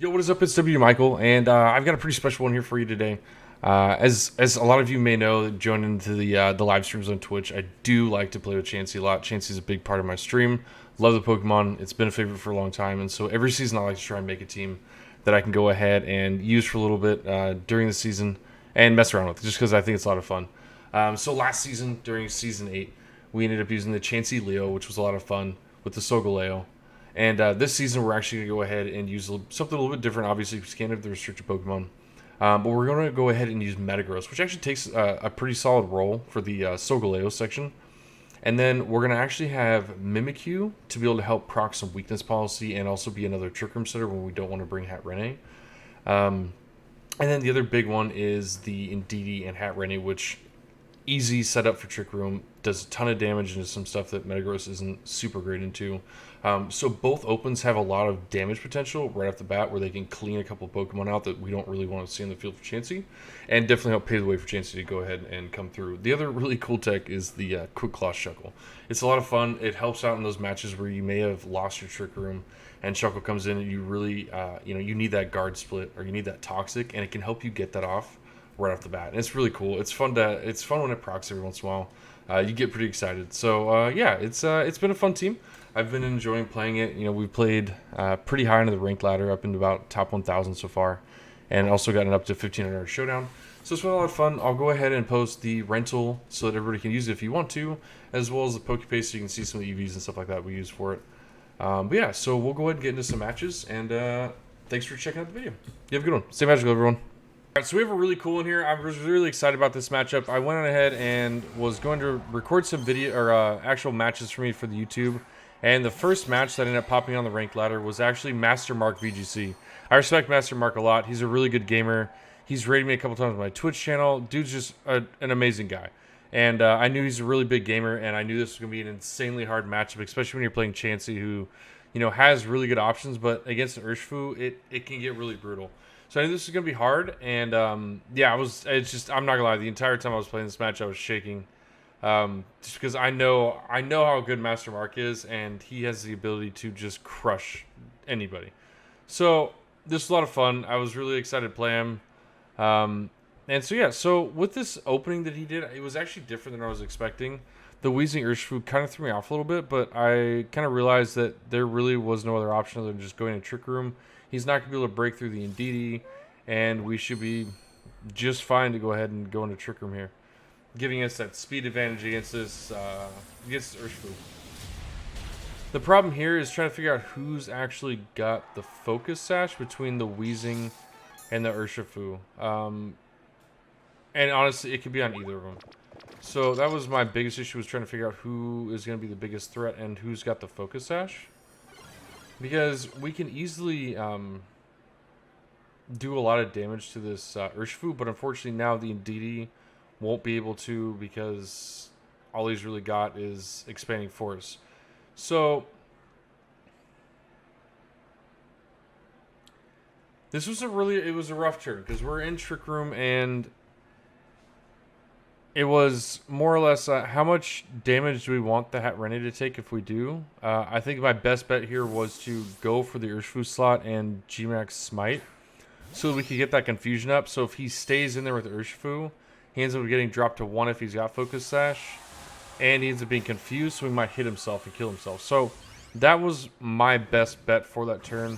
Yo, what is up? It's WDMichael, and I've got a pretty special one here for you today. As a lot of you may know, joining into the live streams on Twitch, I do like to play with Chansey a lot. Chansey's a big part of my stream. Love the Pokemon. It's been a favorite for a long time, and so every season I like to try and make a team that I can go ahead and use for a little bit during the season and mess around with, just because I think it's a lot of fun. So last season, during Season 8, we ended up using the Chansey Leo, which was a lot of fun, with the Solgaleo. And this season, we're actually going to go ahead and use something a little bit different. Obviously, because we can't have the restricted Pokemon. But we're going to go ahead and use Metagross, which actually takes a pretty solid role for the Solgaleo section. And then we're going to actually have Mimikyu to be able to help proc some weakness policy and also be another Trick Room setter when we don't want to bring Hatterene. And then the other big one is the IndeeDee and Hatterene, which easy setup for Trick Room, does a ton of damage into some stuff that Metagross isn't super great into. So both opens have a lot of damage potential right off the bat, where they can clean a couple Pokemon out that we don't really want to see in the field for Chansey, and definitely help pave the way for Chansey to go ahead and come through. The other really cool tech is the Quick Claw Shuckle. It's a lot of fun. It helps out in those matches where you may have lost your Trick Room, and Shuckle comes in and you really, you need that guard split or you need that Toxic, and it can help you get that off right off the bat. And it's really cool. It's fun when it procs every once in a while. You get pretty excited. So yeah, it's been a fun team. I've been enjoying playing it. We've played pretty high into the rank ladder, up into about top 1,000 so far, and also gotten up to 1,500 showdown. So it's been a lot of fun. I'll go ahead and post the rental so that everybody can use it if you want to, as well as the PokePaste so you can see some of the EVs and stuff like that we use for it. But yeah, so we'll go ahead and get into some matches, and thanks for checking out the video. You have a good one. Stay magical, everyone. All right, so we have a really cool one here. I was really excited about this matchup. I went on ahead and was going to record some video or actual matches for me for the YouTube. And the first match that ended up popping on the ranked ladder was actually Master Mark VGC. I respect Master Mark a lot. He's a really good gamer. He's rated me a couple times on my Twitch channel. Dude's just an amazing guy. And I knew he's a really big gamer, and I knew this was going to be an insanely hard matchup, especially when you're playing Chansey, who, has really good options, but against an Urshifu, it can get really brutal. So I knew this was going to be hard, and yeah, I'm not going to lie, the entire time I was playing this match, I was shaking. Just because I know how good Master Mark is, and he has the ability to just crush anybody. So this was a lot of fun. I was really excited to play him. And so yeah, so with this opening that he did, it was actually different than I was expecting. The Wheezing Urshifu kind of threw me off a little bit, but I kind of realized that there really was no other option other than just going to Trick Room. He's not going to be able to break through the IndeeDee, and we should be just fine to go ahead and go into Trick Room here, giving us that speed advantage against this Urshifu. The problem here is trying to figure out who's actually got the Focus Sash between the Wheezing and the Urshifu. And honestly, it could be on either of them. So that was my biggest issue, was trying to figure out who is going to be the biggest threat and who's got the Focus Sash. Because we can easily do a lot of damage to this Urshifu, but unfortunately now the IndeeDee won't be able to, because all he's really got is Expanding Force. So this was it was a rough turn, because we're in Trick Room, and it was more or less how much damage do we want the Hatterene to take if we do. I think my best bet here was to go for the Urshifu slot and Gmax Smite, so we could get that confusion up. So if he stays in there with the Urshifu, he ends up getting dropped to 1 if he's got Focus Sash, and he ends up being confused, so he might hit himself and kill himself. So that was my best bet for that turn.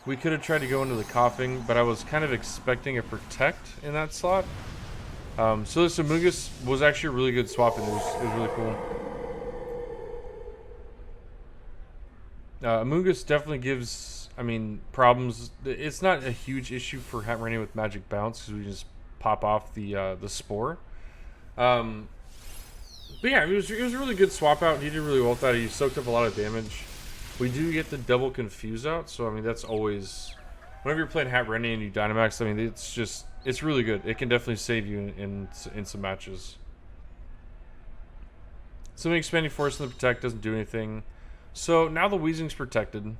We could have tried to go into the Coughing, but I was kind of expecting a Protect in that slot. So this Amoonguss was actually a really good swap, and it was really cool. Amoonguss definitely gives, problems. It's not a huge issue for Hatterene with Magic Bounce, because we just pop off the Spore. But yeah, it was a really good swap out. He did really well with that. He soaked up a lot of damage. We do get the double Confuse out, so that's always, whenever you're playing Hatterene and you Dynamax, it's really good. It can definitely save you in some matches. Something Expanding Force and the Protect doesn't do anything. So now the Weezing's protected.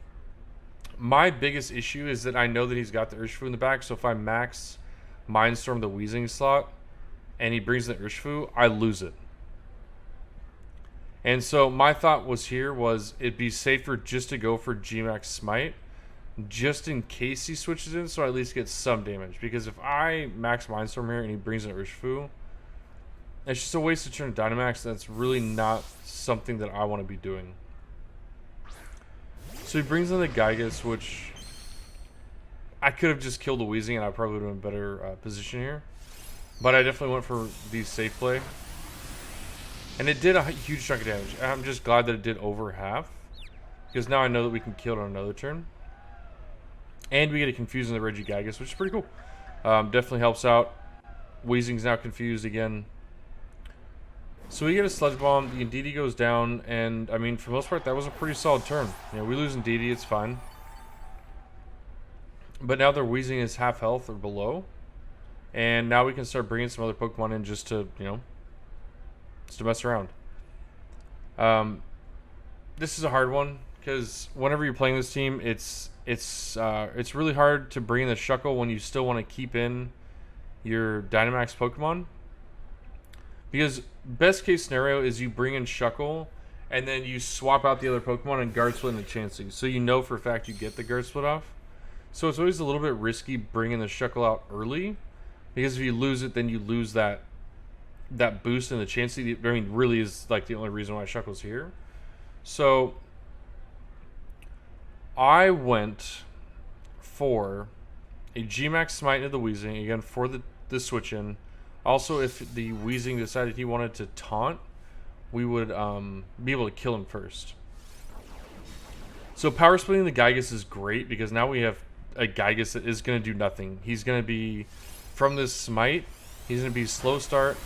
My biggest issue is that I know that he's got the Urshifu in the back, so if I max Mindstorm the Weezing slot and he brings the Urshifu, I lose it. And so my thought was it'd be safer just to go for Gmax Smite just in case he switches in, so I at least get some damage. Because if I max Mindstorm here and he brings an Urshifu, it's just a waste of turn Dynamax. That's really not something that I want to be doing. So he brings in the Gygas, which I could have just killed the Weezing and I probably would have been in a better position here. But I definitely went for the safe play. And it did a huge chunk of damage. I'm just glad that it did over half. Because now I know that we can kill it on another turn. And we get a confuse in the Regigigas, which is pretty cool. Definitely helps out. Weezing's now confused again. So we get a Sludge Bomb. The IndeeDee goes down. And, I mean, for the most part, that was a pretty solid turn. You know, we lose IndeeDee, it's fine. But now their Weezing is half health or below. And now we can start bringing some other Pokemon in just to, you know, just to mess around. This is a hard one. Because whenever you're playing this team, it's really hard to bring in the Shuckle when you still want to keep in your Dynamax Pokemon. Because best case scenario is you bring in Shuckle and then you swap out the other Pokemon and Guard Split into Chansey. So you know for a fact you get the Guard Split off. So it's always a little bit risky bringing the Shuckle out early. Because if you lose it, then you lose that boost in the Chansey. I mean, really is like the only reason why Shuckle's here. So I went for a Gmax Smite into the Weezing, again, for the switch in. Also, if the Weezing decided he wanted to taunt, we would be able to kill him first. So power splitting the Gygas is great, because now we have a Gygas that is going to do nothing. He's going to be, from this Smite, he's going to be slow start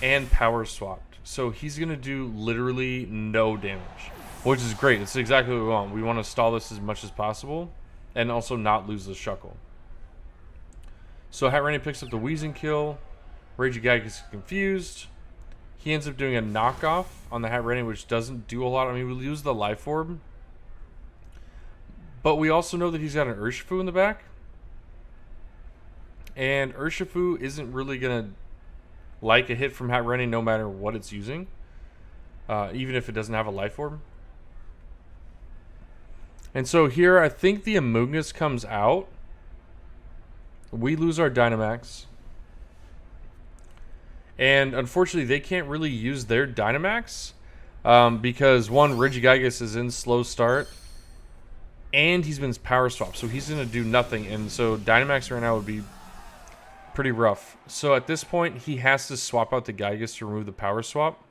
and power swapped. So he's going to do literally no damage. Which is great. It's exactly what we want. We want to stall this as much as possible and also not lose the Shuckle. So Hatterene picks up the Weezing kill. Regigigas is confused. He ends up doing a knockoff on the Hatterene, which doesn't do a lot. I mean, we lose the Life Orb. But we also know that he's got an Urshifu in the back. And Urshifu isn't really going to like a hit from Hatterene no matter what it's using. Even if it doesn't have a Life Orb. And so here, I think the Amoonguss comes out. We lose our Dynamax. And unfortunately, they can't really use their Dynamax. Because one, Regigigas is in slow start. And he's been power swapped. So he's going to do nothing. And so Dynamax right now would be pretty rough. So at this point, he has to swap out the Gygas to remove the power swap.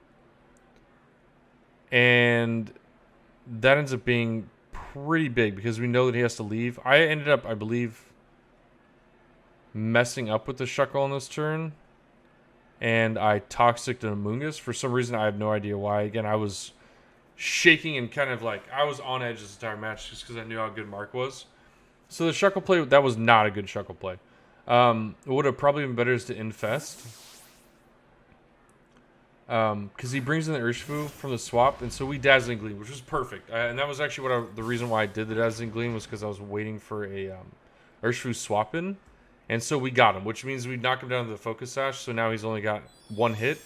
And that ends up being pretty big because we know that he has to leave. I ended up, I believe, messing up with the Shuckle on this turn. And I Toxic to Amoonguss. For some reason, I have no idea why. Again, I was shaking and kind of like, I was on edge this entire match just because I knew how good Mark was. So the Shuckle play, that was not a good Shuckle play. What would have probably been better is to Infest. Because he brings in the Urshifu from the swap, and so we Dazzling Gleam, which was perfect. And that was actually the reason why I did the Dazzling Gleam was because I was waiting for a Urshifu swap in, and so we got him, which means we knock him down to the Focus Sash. So now he's only got one hit,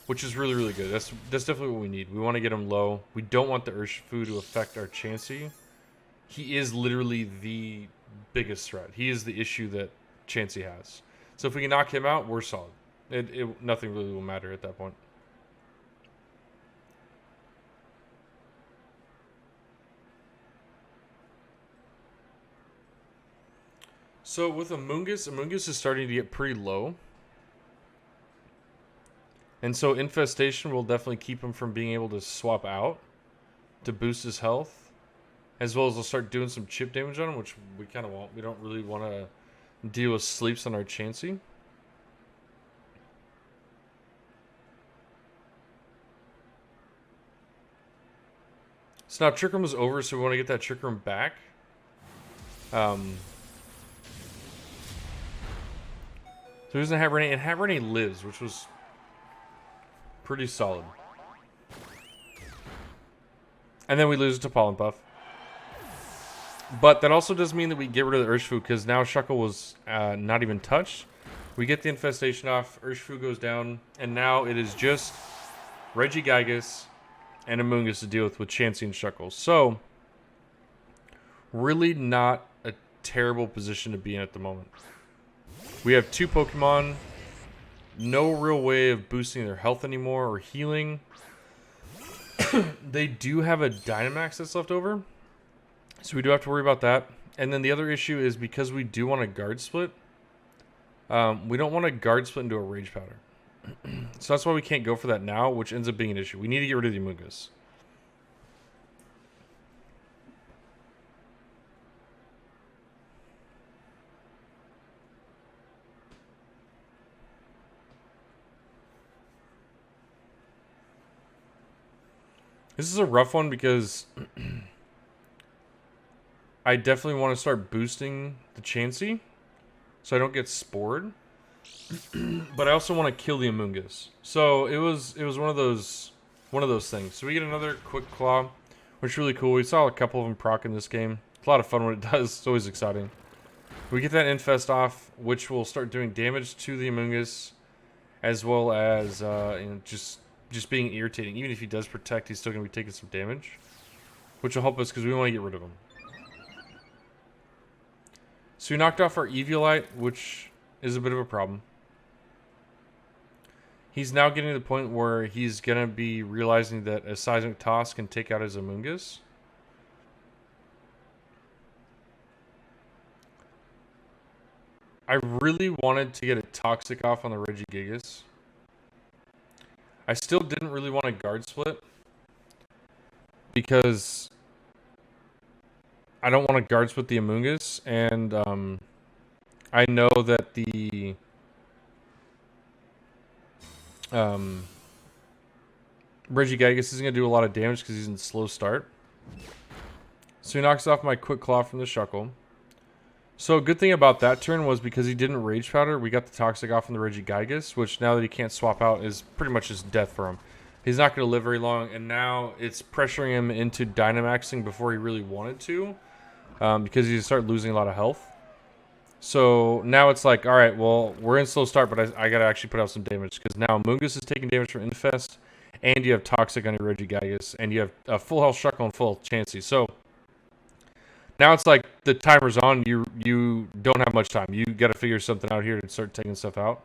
which is really, really good. That's definitely what we need. We want to get him low. We don't want the Urshifu to affect our Chansey. He is literally the biggest threat. He is the issue that Chansey has. So if we can knock him out, we're solid. Nothing really will matter at that point. So with Amoonguss is starting to get pretty low. And so Infestation will definitely keep him from being able to swap out to boost his health. As well as we'll start doing some chip damage on him, which we kind of want. We don't really want to deal with sleeps on our Chansey. So now Trick Room is over, so we want to get that Trick Room back. So here's the Hatterene, and Hatterene lives, which was pretty solid. And then we lose to Pollen Puff. But that also does mean that we get rid of the Urshifu, because now Shuckle was not even touched. We get the Infestation off, Urshifu goes down, and now it is just Regigigas and Amoonguss to deal with Chansey and Shuckle. So, really not a terrible position to be in at the moment. We have 2 Pokemon, no real way of boosting their health anymore or healing. They do have a Dynamax that's left over, so we do have to worry about that. And then the other issue is because we do want a Guard Split, we don't want to Guard Split into a Rage Powder. So that's why we can't go for that now, which ends up being an issue. We need to get rid of the Amoonguss. This is a rough one because I definitely want to start boosting the Chansey so I don't get spored. But I also want to kill the Amoonguss. So it was one of those things. So we get another Quick Claw, which is really cool. We saw a couple of them proc in this game. It's a lot of fun when it does. It's always exciting. We get that Infest off, which will start doing damage to the Amoonguss, as well as just being irritating. Even if he does protect, he's still going to be taking some damage, which will help us because we want to get rid of him. So we knocked off our Eviolite, which is a bit of a problem. He's now getting to the point where he's going to be realizing that a Seismic Toss can take out his Amoonguss. I really wanted to get a Toxic off on the Regigigas. I still didn't really want a Guard Split because I don't want to Guard Split the Amoonguss, and I know that the Regigigas isn't going to do a lot of damage because he's in slow start. So he knocks off my Quick Claw from the Shuckle. So a good thing about that turn was because he didn't Rage Powder, we got the Toxic off on the Regigigas, which now that he can't swap out is pretty much just death for him. He's not going to live very long, and now it's pressuring him into Dynamaxing before he really wanted to, because he started losing a lot of health. So now it's like, all right, well, we're in slow start, but I got to actually put out some damage, because now Amoonguss is taking damage from Infest, and you have Toxic on your Regigigas, and you have a full health Shuckle and full health Chansey. So now it's like the timer's on. You don't have much time. You got to figure something out here to start taking stuff out.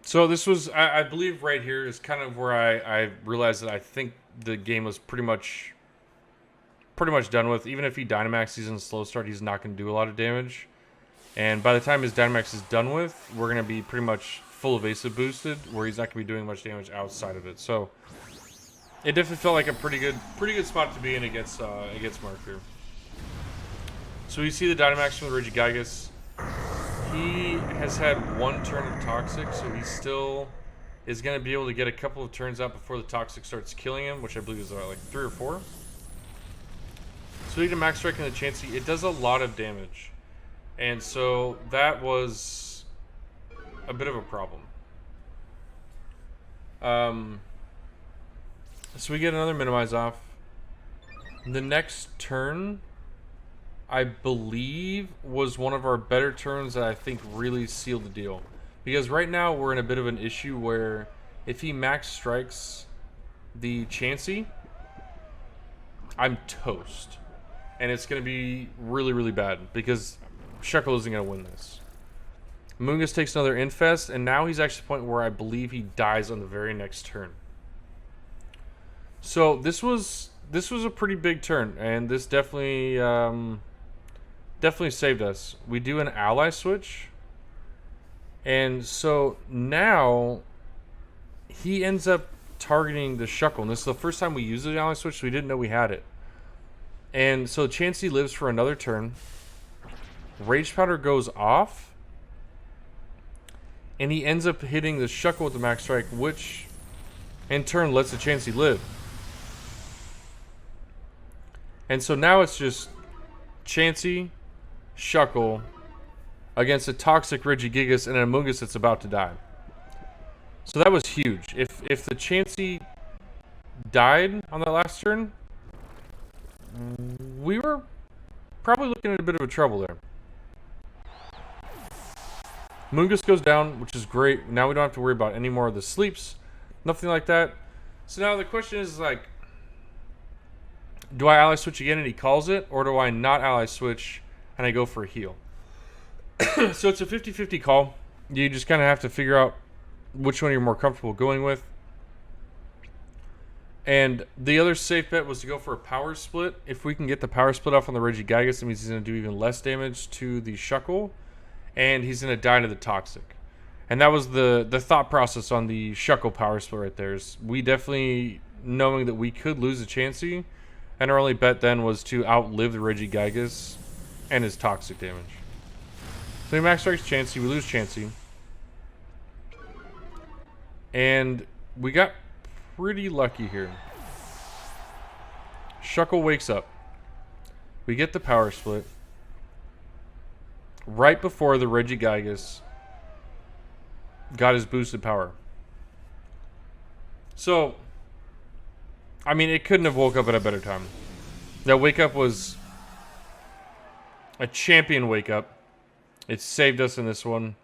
So this was, I believe right here is kind of where I realized that I think the game was pretty much done with. Even if he Dynamaxes in slow start, he's not going to do a lot of damage. And by the time his Dynamax is done with, we're going to be pretty much full evasive boosted, where he's not going to be doing much damage outside of it. So it definitely felt like a pretty good spot to be in against Mark here. So you see the Dynamax from the Regigigas. He has had one turn of Toxic, so he still is going to be able to get a couple of turns out before the Toxic starts killing him, which I believe is like 3 or 4. So we get a Max Strike in the Chansey. It does a lot of damage. And so that was a bit of a problem. So we get another Minimize off. The next turn, I believe, was one of our better turns that I think really sealed the deal. Because right now we're in a bit of an issue where if he Max Strikes the Chansey, I'm toast. And it's going to be really, really bad because Shuckle isn't going to win this. Amoonguss takes another Infest, and now he's actually at the point where I believe he dies on the very next turn. So this was a pretty big turn, and this definitely saved us. We do an ally switch, and so now he ends up targeting the Shuckle. And this is the first time we used the ally switch, so we didn't know we had it. And so Chansey lives for another turn. Rage Powder goes off, and he ends up hitting the Shuckle with the Max Strike, which in turn lets the Chansey live. And so now it's just Chansey, Shuckle against a Toxic Regigigas and an Amoonguss that's about to die. So that was huge. If the Chansey died on that last turn, we were probably looking at a bit of a trouble there. Moongus goes down, which is great. Now we don't have to worry about any more of the sleeps. Nothing like that. So now the question is, like, do I ally switch again and he calls it? Or do I not ally switch and I go for a heal? So it's a 50-50 call. You just kind of have to figure out which one you're more comfortable going with. And the other safe bet was to go for a power split. If we can get the power split off on the Regigigas, it means he's going to do even less damage to the Shuckle. And he's going to die to the Toxic. And that was the thought process on the Shuckle power split right there. Is we definitely, knowing that we could lose a Chansey, and our only bet then was to outlive the Regigigas and his Toxic damage. So he max strikes Chansey, we lose Chansey. And we got pretty lucky here. Shuckle wakes up. We get the power split. Right before the Regigigas got his boosted power. So, I mean, it couldn't have woke up at a better time. That wake up was a champion wake up. It saved us in this one.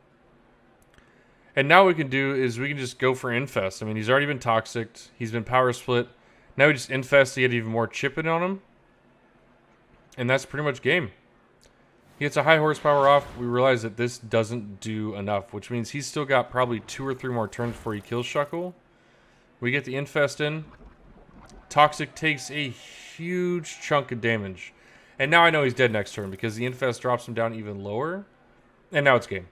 And now what we can do is we can just go for Infest. I mean, he's already been Toxic. He's been power split. Now we just Infest to get even more chipping on him. And that's pretty much game. He gets a high horsepower off. We realize that this doesn't do enough, which means he's still got probably 2 or 3 more turns before he kills Shuckle. We get the Infest in. Toxic takes a huge chunk of damage. And now I know he's dead next turn because the Infest drops him down even lower. And now it's game.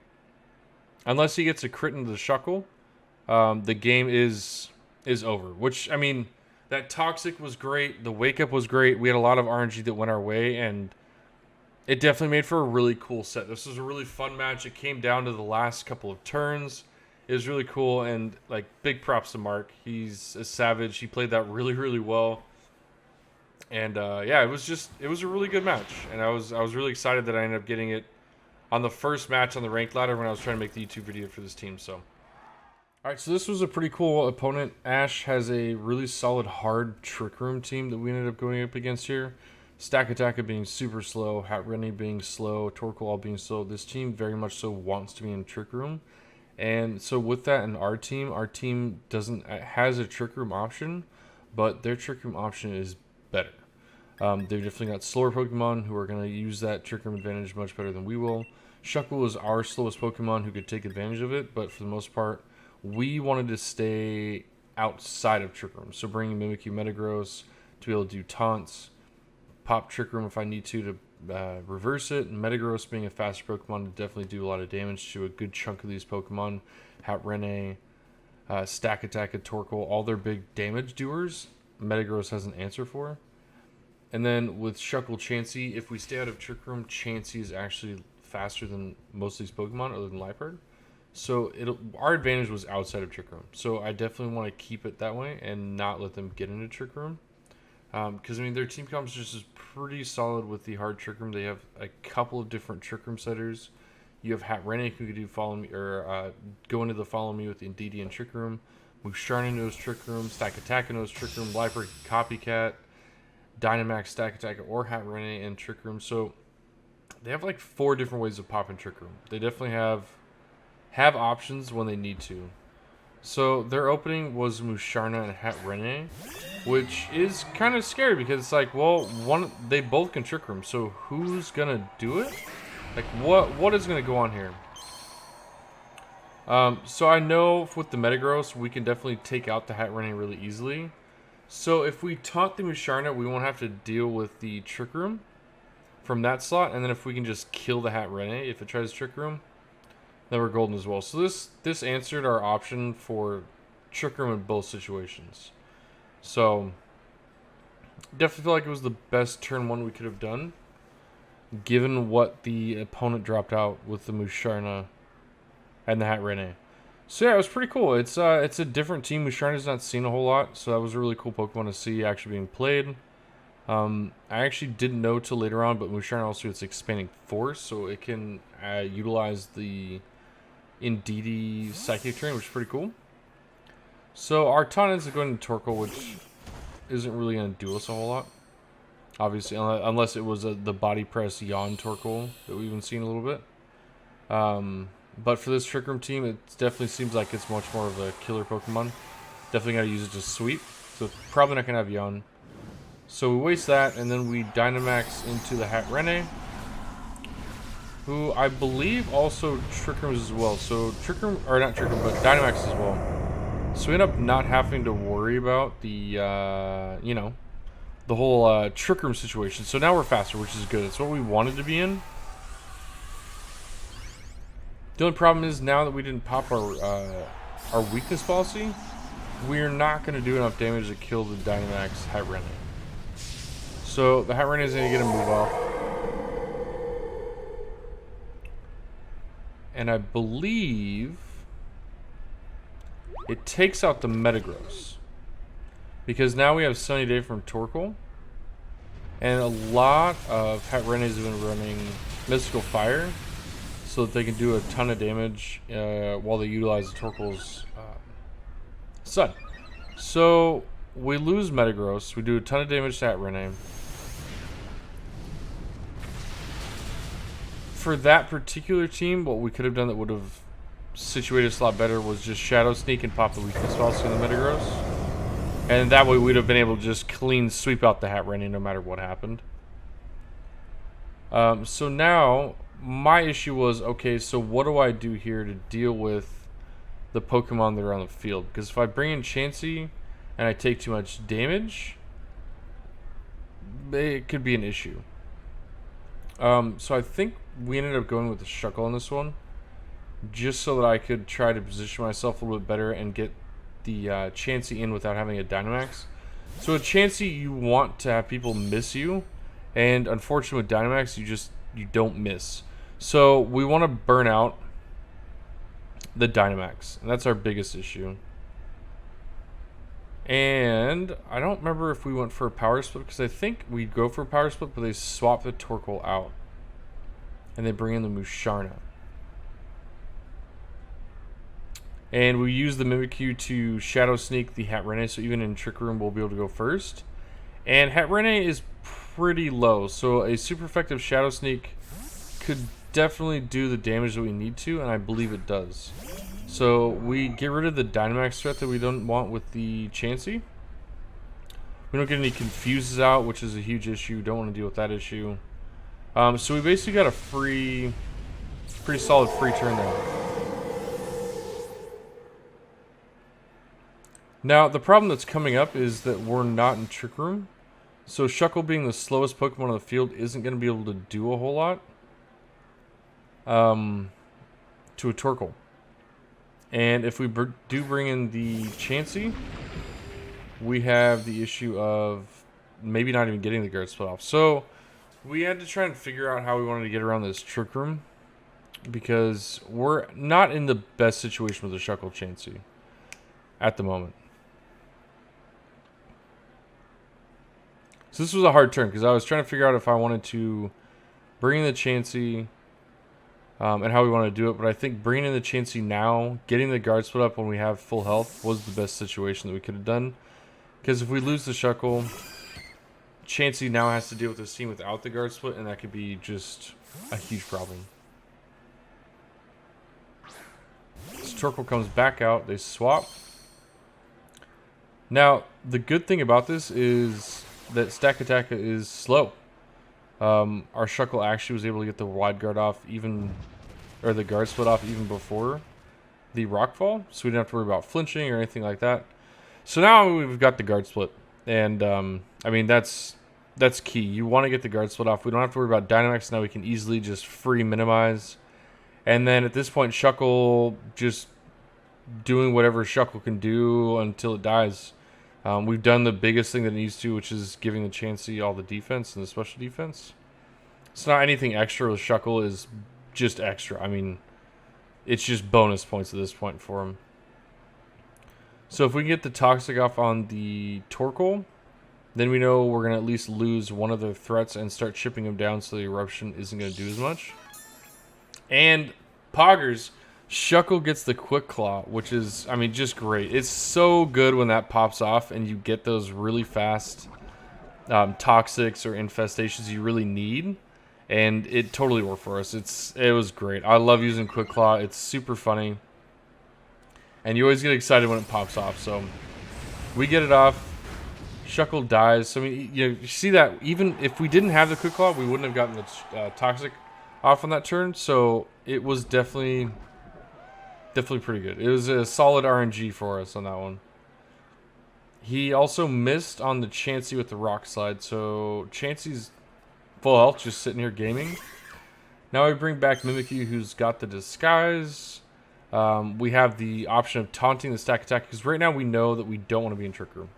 Unless he gets a crit into the Shuckle, the game is over. Which, I mean, that Toxic was great. The Wake Up was great. We had a lot of RNG that went our way, and it definitely made for a really cool set. This was a really fun match. It came down to the last couple of turns. It was really cool, and, like, big props to Mark. He's a savage. He played that really, really well. And, yeah, it was a really good match. And I was really excited that I ended up getting it on the first match on the ranked ladder when I was trying to make the YouTube video for this team. So, all right, so this was a pretty cool opponent. Ash has a really solid, hard Trick Room team that we ended up going up against here. Stack Attack being super slow, Hatterene being slow, Torkoal all being slow. This team very much so wants to be in Trick Room. And so with that in our team has a Trick Room option, but their Trick Room option is better. They've definitely got slower Pokemon who are going to use that Trick Room advantage much better than we will. Shuckle is our slowest Pokemon who could take advantage of it, but for the most part, we wanted to stay outside of Trick Room. So bringing Mimikyu Metagross to be able to do taunts, pop Trick Room if I need to reverse it, and Metagross being a faster Pokemon to definitely do a lot of damage to a good chunk of these Pokemon. Hatterene, Stack Attack, and Torkoal, all their big damage doers, Metagross has an answer for. And then with Shuckle Chansey, if we stay out of Trick Room, Chansey is actually faster than most of these Pokemon other than Liepard. So our advantage was outside of Trick Room. So I definitely want to keep it that way and not let them get into Trick Room. Because, I mean, their team composition is pretty solid with the hard Trick Room. They have a couple of different Trick Room setters. You have Hatterene who could do follow me, or go into the follow me with IndeeDee and Trick Room. Musharna knows Trick Room. Stack Attack knows Trick Room. Liepard Copycat. Dynamax, Stack Attack, or Hatterene in Trick Room. So they have like 4 different ways of popping Trick Room. They definitely have options when they need to. So their opening was Musharna and Hatterene, which is kind of scary because it's like, well, they both can Trick Room, so who's gonna do it? Like, what is gonna go on here? So I know with the Metagross, we can definitely take out the Hatterene really easily. So if we taunt the Musharna, we won't have to deal with the Trick Room from that slot. And then if we can just kill the Hatterene if it tries Trick Room, then we're golden as well. So this answered our option for Trick Room in both situations. So definitely feel like it was the best turn 1 we could have done, given what the opponent dropped out with the Musharna and the Hatterene. So yeah, it was pretty cool. It's a different team. Musharna's not seen a whole lot, so that was a really cool Pokemon to see actually being played. I actually didn't know till later on, but Musharna also has expanding force, so it can utilize the IndeeDee Psychic Terrain, which is pretty cool. So our taunt ends up going to Torkoal, which isn't really going to do us a whole lot. Obviously, unless it was the body press yawn Torkoal that we've been seeing a little bit. But for this Trick Room team, it definitely seems like it's much more of a killer Pokemon. Definitely got to use it to sweep. So it's probably not going to have Yawn. So we waste that, and then we Dynamax into the Hatterene, who I believe also Trick Rooms as well. So Trick Room, or not Trick Room, but Dynamax as well. So we end up not having to worry about the, you know, the whole Trick Room situation. So now we're faster, which is good. It's what we wanted to be in. The only problem is now that we didn't pop our weakness policy, we're not going to do enough damage to kill the Dynamax Hatterene. So the Hatterene is going to get a move off. And I believe it takes out the Metagross. Because now we have Sunny Day from Torkoal. And a lot of Hatterenes have been running Mystical Fire, so that they can do a ton of damage while they utilize the Torkoal's Sun. So we lose Metagross. We do a ton of damage to Hatterene. For that particular team, what we could have done that would have situated us a lot better was just Shadow Sneak and pop the weakness policy on the Metagross. And that way we'd have been able to just clean sweep out the Hatterene no matter what happened. So now, my issue was, okay, so what do I do here to deal with the Pokemon that are on the field? Because if I bring in Chansey and I take too much damage, it could be an issue. So I think we ended up going with the Shuckle on this one, just so that I could try to position myself a little bit better and get the Chansey in without having a Dynamax. So with Chansey, you want to have people miss you, and unfortunately with Dynamax, you don't miss. So we want to burn out the Dynamax, and that's our biggest issue. And I don't remember if we went for a power split, because I think we'd go for a power split, but they swap the Torkoal out. And they bring in the Musharna. And we use the Mimikyu to Shadow Sneak the Hatterene, so even in Trick Room we'll be able to go first. And Hatterene is pretty low, so a super effective Shadow Sneak could definitely do the damage that we need to, and I believe it does. So we get rid of the Dynamax threat that we don't want with the Chansey. We don't get any Confuses out, which is a huge issue. Don't want to deal with that issue. So we basically got a pretty solid free turn there. Now, the problem that's coming up is that we're not in Trick Room. So Shuckle being the slowest Pokemon on the field isn't going to be able to do a whole lot to a Torkoal. And if we do bring in the Chansey, we have the issue of maybe not even getting the guard split off. So we had to try and figure out how we wanted to get around this Trick Room, because we're not in the best situation with the Shuckle Chansey at the moment. So this was a hard turn, because I was trying to figure out if I wanted to bring in the Chansey and how we want to do it. But I think bringing in the Chansey now, getting the guard split up when we have full health, was the best situation that we could have done. Because if we lose the Shuckle, Chansey now has to deal with this team without the guard split, and that could be just a huge problem. So Torkoal comes back out, they swap. Now, the good thing about this is that Stack Attack is slow. Our Shuckle actually was able to get the wide guard off or the guard split off even before the Rockfall, so we didn't have to worry about flinching or anything like that. So now we've got the guard split, and I mean that's key. You want to get the guard split off. We don't have to worry about Dynamax now. We can easily just free minimize, and then at this point, Shuckle just doing whatever Shuckle can do until it dies. We've done the biggest thing that it needs to, which is giving the Chansey all the defense and the special defense. It's not anything extra with Shuckle, is just extra. I mean, it's just bonus points at this point for him. So if we can get the Toxic off on the Torkoal, then we know we're going to at least lose one of their threats and start chipping them down so the Eruption isn't going to do as much. And Poggers, Shuckle gets the Quick Claw, which is, I mean, just great. It's so good when that pops off and you get those really fast Toxics or Infestations you really need. and it totally worked for us. It was great. I love using Quick Claw. It's super funny, and you always get excited when it pops off. So we get it off. Shuckle dies. So I mean, you see that even if we didn't have the Quick Claw, we wouldn't have gotten the Toxic off on that turn. So it was definitely pretty good. It was a solid RNG for us on that one. He also missed on the Chansey with the Rock Slide. So Chansey's full health, just sitting here gaming. Now we bring back Mimikyu, who's got the Disguise. We have the option of taunting the stack attack, because right now we know that we don't want to be in Trick Room.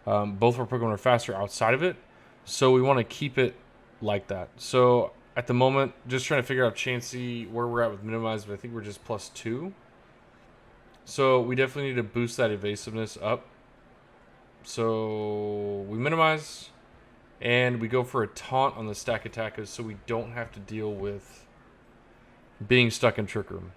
Both of our Pokemon are faster outside of it, so we want to keep it like that. So at the moment, just trying to figure out Chansey, where we're at with Minimize, but I think we're just +2. So we definitely need to boost that evasiveness up. So we Minimize, and we go for a taunt on the stack attackers so we don't have to deal with being stuck in Trick Room.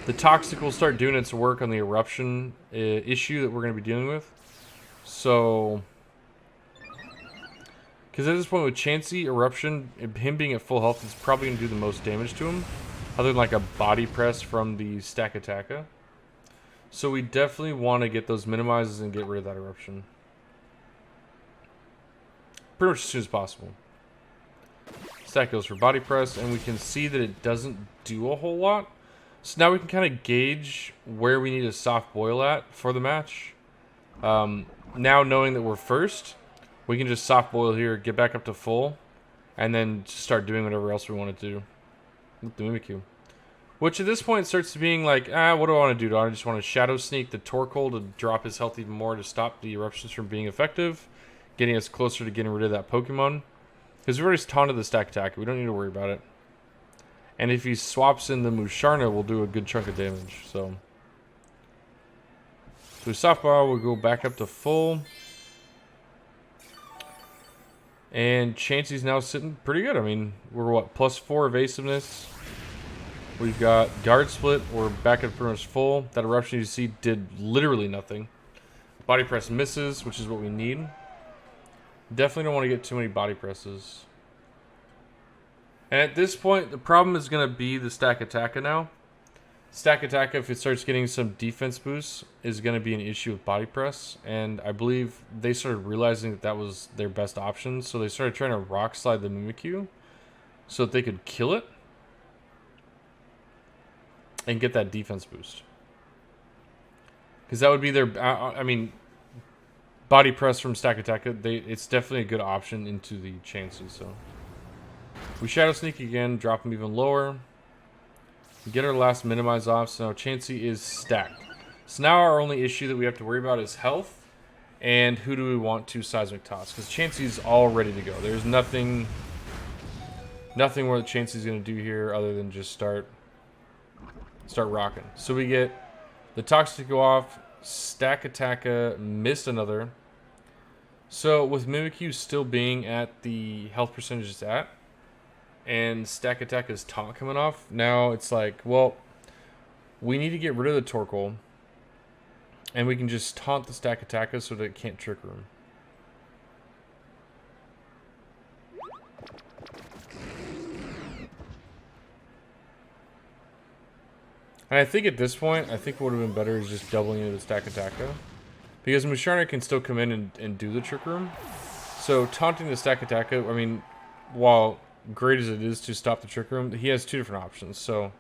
The Toxic will start doing its work on the Eruption issue that we're going to be dealing with. So, because at this point with Chansey, Eruption, him being at full health is probably going to do the most damage to him, other than like a body press from the stack attacker. So we definitely want to get those Minimizes and get rid of that Eruption. Pretty much as soon as possible. Stack goes for body press, and we can see that it doesn't do a whole lot. So now we can kind of gauge where we need a soft boil at for the match. Now knowing that we're first, we can just soft boil here, get back up to full, and then start doing whatever else we want to do with the Mimikyu. Which at this point starts to being like, what do I want to do? Do I just want to Shadow Sneak the Torkoal to drop his health even more to stop the Eruptions from being effective, getting us closer to getting rid of that Pokemon? Because we've already taunted the stack attack. We don't need to worry about it. And if he swaps in the Musharna, we'll do a good chunk of damage. So we softball, we'll go back up to full. And Chansey's now sitting pretty good. I mean, we're what, +4 evasiveness. We've got Guard Split. We're back at pretty much full. That Eruption you see did literally nothing. Body Press misses, which is what we need. Definitely don't want to get too many body presses. And at this point, the problem is going to be the Stack Attacker now. Stack Attacker, if it starts getting some defense boosts, is going to be an issue with body press. And I believe they started realizing that that was their best option. So they started trying to Rock Slide the Mimikyu so that they could kill it and get that defense boost. Because that would be their... I mean, body press from Stack Attacker, it's definitely a good option into the Chansey, so... We Shadow Sneak again, drop him even lower. Get our last Minimize off, so now Chansey is stacked. So now our only issue that we have to worry about is health, and who do we want to Seismic Toss, because Chansey's all ready to go. There's nothing more that Chansey's going to do here other than just start rocking. So we get the Toxic go off, Stack Attacker missed another. So with Mimikyu still being at the health percentage it's at, and Stack Attacker's taunt coming off, now it's like, well, we need to get rid of the Torkoal, and we can just taunt the Stack Attacker so that it can't Trick Room. And I think at this point, I think what would have been better is just doubling into the Stack Attacker, because Musharna can still come in and do the Trick Room. So taunting the Stack Attacker, I mean, while great as it is to stop the Trick Room, he has two different options. So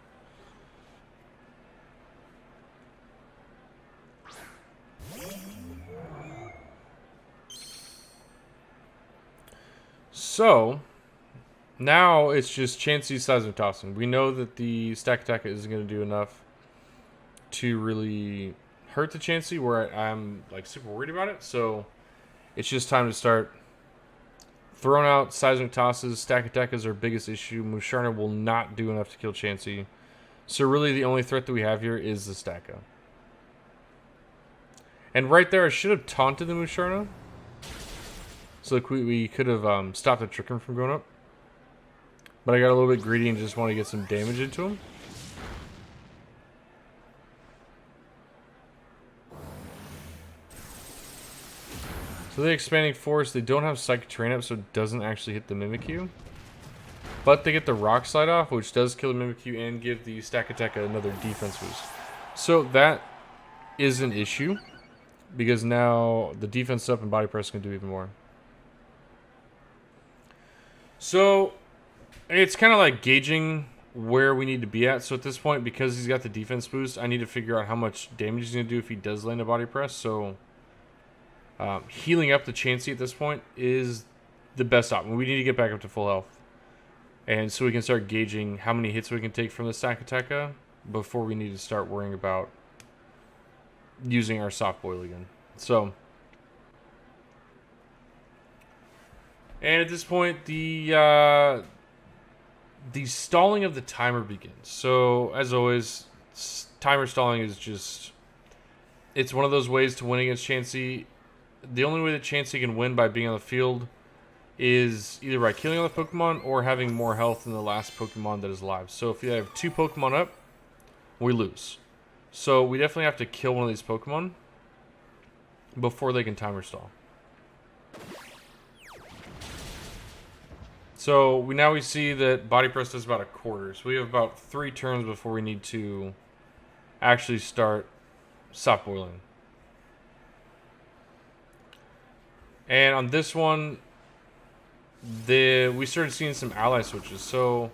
now it's just Chansey's Seismic Tossing. We know that the Stack Attacker isn't going to do enough to really hurt the Chansey where I'm like super worried about it. So it's just time to start throwing out Seismic Tosses. Stack Attack is our biggest issue. Musharna will not do enough to kill Chansey. So really the only threat that we have here is the Stacka. And right there I should have taunted the Musharna. So like we could have stopped the Trick Room from going up. But I got a little bit greedy and just want to get some damage into him. So the Expanding Force, they don't have Psychic Terrain up, so it doesn't actually hit the Mimikyu. But they get the Rock Slide off, which does kill the Mimikyu and give the Stakataka another defense boost. So that is an issue, because now the defense up and Body Press can do even more. So it's kind of like gauging where we need to be at. So at this point, because he's got the defense boost, I need to figure out how much damage he's going to do if he does land a Body Press. So healing up the Chansey at this point is the best option. We need to get back up to full health. And so we can start gauging how many hits we can take from the Stakataka before we need to start worrying about using our soft boil again. So, and at this point, the stalling of the timer begins. So, as always, timer stalling is just, it's one of those ways to win against Chansey. The only way that Chansey can win by being on the field is either by killing all the Pokemon or having more health than the last Pokemon that is alive. So if you have 2 Pokemon up, we lose. So we definitely have to kill one of these Pokemon before they can timer stall. So now we see that Body Press does about a quarter. So we have about 3 turns before we need to actually start soft boiling. And on this one, we started seeing some ally switches. So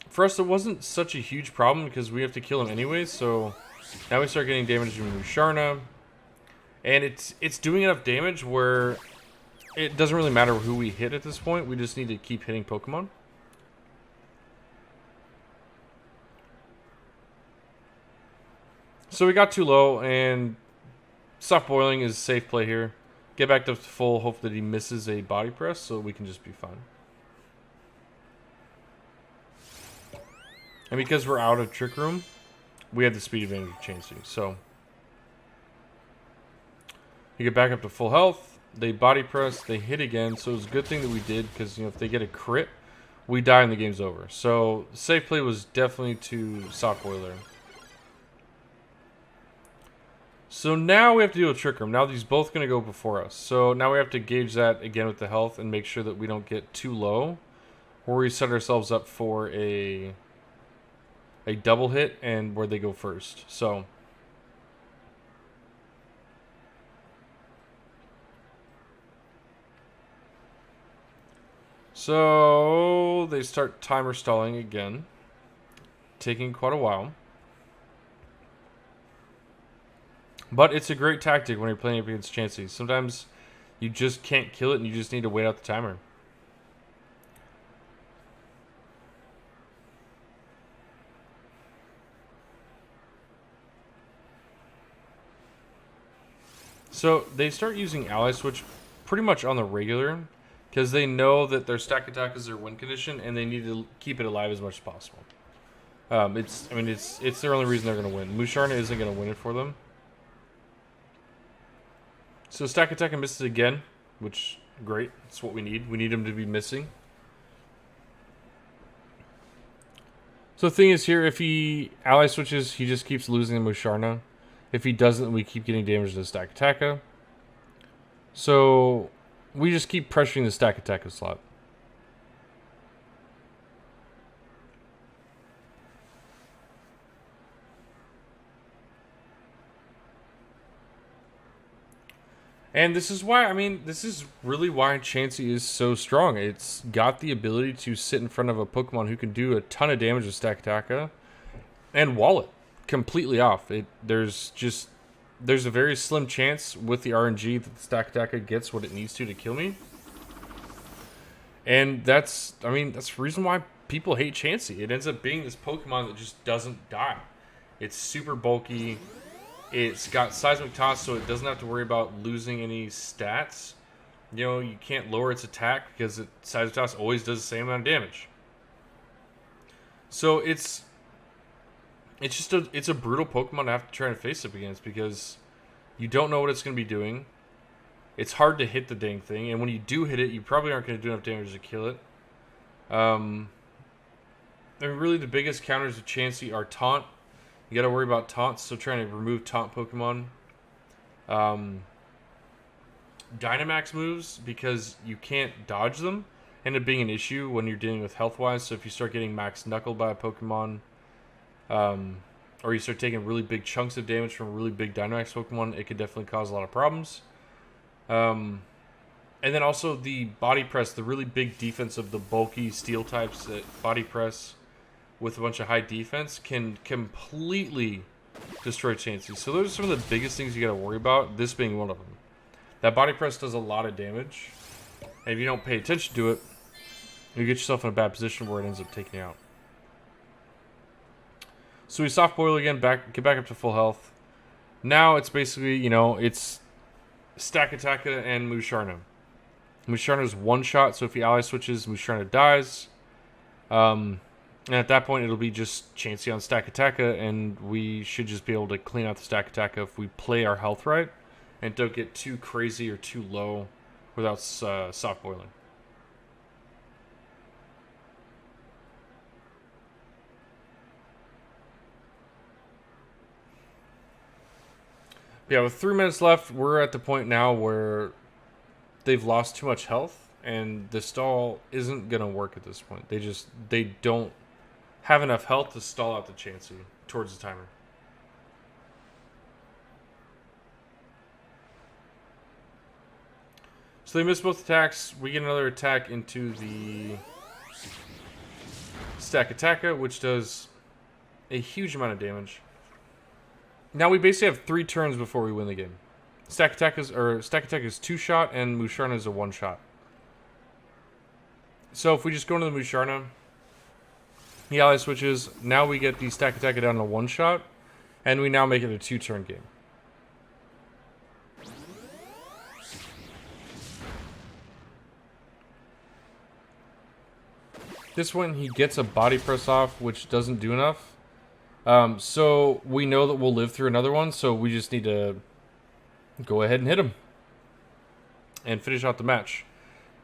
for us, it wasn't such a huge problem because we have to kill him anyways. So now we start getting damage from Musharna, and it's doing enough damage where it doesn't really matter who we hit at this point. We just need to keep hitting Pokemon. So we got too low, and soft boiling is a safe play here. Get back to full, hope that he misses a Body Press so we can just be fine. And because we're out of Trick Room, we have the speed advantage of Chansey. So you get back up to full health. They Body Press, they hit again. So it's a good thing that we did, because if they get a crit, we die and the game's over. So the safe play was definitely to soft boiler. So now we have to deal with Trick Room. Now these both going to go before us. So now we have to gauge that again with the health and make sure that we don't get too low, or we set ourselves up for a double hit and where they go first. So they start timer stalling again, taking quite a while. But it's a great tactic when you're playing up against Chansey. Sometimes you just can't kill it and you just need to wait out the timer. So they start using Ally Switch pretty much on the regular, because they know that their Stack Attack is their win condition and they need to keep it alive as much as possible. It's their only reason they're going to win. Musharna isn't going to win it for them. So Stack Attack and misses again, which, great. That's what we need. We need him to be missing. So the thing is here, if he ally switches, he just keeps losing the Musharna. If he doesn't, we keep getting damage to the Stack Attack. So we just keep pressuring the Stack Attack slot. And this is why, this is really why Chansey is so strong. It's got the ability to sit in front of a Pokemon who can do a ton of damage with Stack Attack and wall it completely off. There's a very slim chance with the RNG that the Stack Attack gets what it needs to kill me. And that's the reason why people hate Chansey. It ends up being this Pokemon that just doesn't die. It's super bulky. It's got Seismic Toss, so it doesn't have to worry about losing any stats. You can't lower its attack because Seismic Toss always does the same amount of damage. So it's a brutal Pokemon to have to try and face up against, because you don't know what it's going to be doing. It's hard to hit the dang thing, and when you do hit it, you probably aren't going to do enough damage to kill it. Really the biggest counters of Chansey are Taunt. You got to worry about taunts, so trying to remove taunt Pokemon. Dynamax moves, because you can't dodge them, end up being an issue when you're dealing with health-wise. So if you start getting max knuckled by a Pokemon, or you start taking really big chunks of damage from a really big Dynamax Pokemon, it could definitely cause a lot of problems. And then also the body press, the really big defense of the bulky steel types that body press with a bunch of high defense can completely destroy Chansey. So those are some of the biggest things you got to worry about, this being one of them. That body press does a lot of damage, and if you don't pay attention to it, you get yourself in a bad position where it ends up taking you out. So we soft boil again, get back up to full health. Now it's basically, you know, it's Stakataka and Musharna. Musharna's one shot, so if he ally switches, Musharna dies. And at that point, it'll be just Chansey on Stakataka, and we should just be able to clean out the Stakataka if we play our health right and don't get too crazy or too low without soft boiling. Yeah, with 3 minutes left, we're at the point now where they've lost too much health, and the stall isn't going to work at this point. They don't have enough health to stall out the Chansey towards the timer. So they miss both attacks. We get another attack into the Stakataka, which does a huge amount of damage. Now we basically have 3 turns before we win the game. Stakataka is 2-shot and Musharna is a 1-shot. So if we just go into the Musharna, the ally switches. Now we get the Stakataka down to 1-shot, and we now make it a 2-turn game. This one he gets a body press off, which doesn't do enough. So we know that we'll live through another one, so we just need to go ahead and hit him and finish out the match.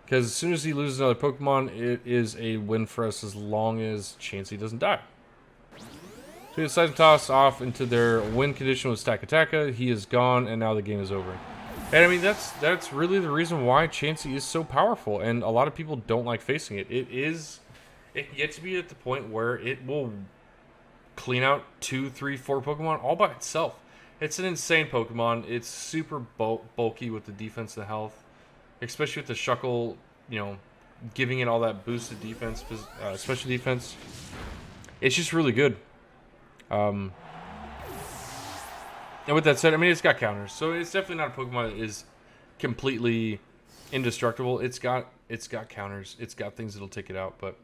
Because as soon as he loses another Pokemon, it is a win for us as long as Chansey doesn't die. So he decides to toss off into their win condition with Stakataka. He is gone, and now the game is over. And I mean, that's really the reason why Chansey is so powerful, and a lot of people don't like facing it. It can get to be at the point where it will clean out 2, 3, 4 Pokemon all by itself. It's an insane Pokemon. It's super bulky with the defense and the health, especially with the Shuckle, you know, giving it all that boosted defense, special defense. It's just really good. And with that said, I mean, it's got counters, so it's definitely not a Pokemon that is completely indestructible. It's got counters. It's got things that'll take it out, but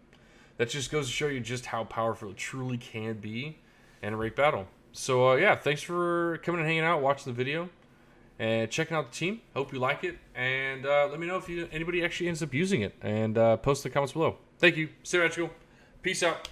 that just goes to show you just how powerful it truly can be in a ranked battle. So, yeah, thanks for coming and hanging out, watching the video, and checking out the team. Hope you like it, and let me know if anybody actually ends up using it, and post in the comments below. Thank you. Stay magical. Peace out.